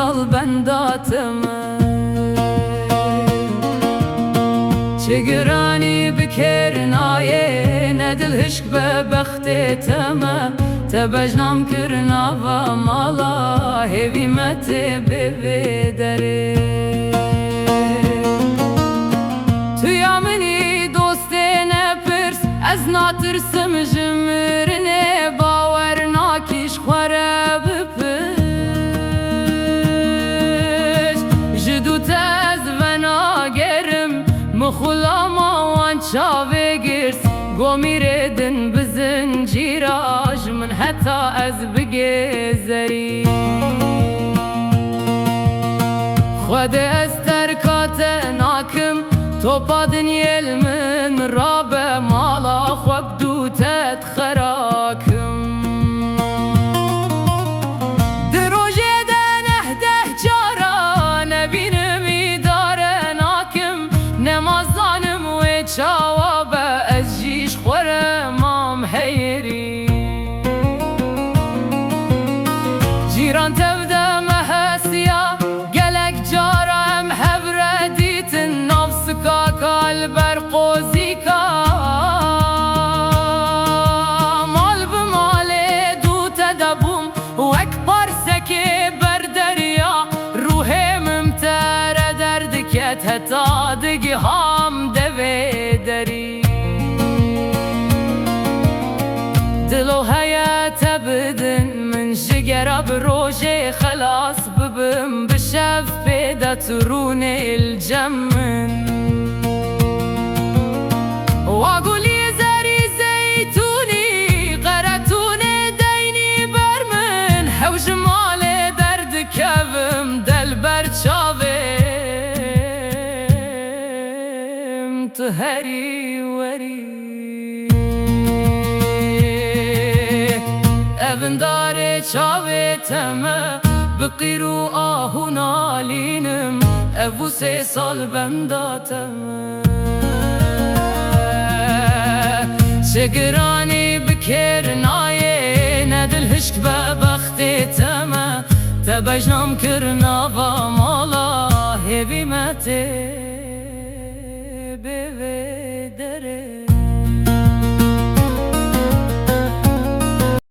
سال بنداتم چگرانی بکرنایه ندل هشک ببخت تمه تبجنام کرنا و مالا هویمت ببدره تویا منی دوسته نپرس از ناترسم جمرنه باور ناکیش خوره بپش جدوت از و ناگرم مخولاما وان چاوه گرس گومیردن بزنجیراج من حتی از بگذری خود از ترکات ناکم تو پادن یل من راب مالا خواب دوتت خراکم دروجه ده جارا نبینمی داره ناکم نمازانم و چاواب از جیش خورمام حیری جیران تبده محسیا گلک جارم هبره دیتن نفسکا کالبر قوزیکا مال بمال دو تدبوم و اکبر سکه بر دریا روح ممتر درد کت حتا دگی هم دوه دری دلو حیات بدن من جگره بروجه خلاص ببم بشف پیدا ترون الجمن واقولي زري زيتوني قرتون ديني برمن حوج مال درد كبم دل برچاوم تهري وري ابن داره چاوه تمه بقیرو آهون آلینم ابو 3 سال بنداتم چگرانی بکرنایه ندل هشک ببخت تمه تبجنام کرنا و مالا هویمت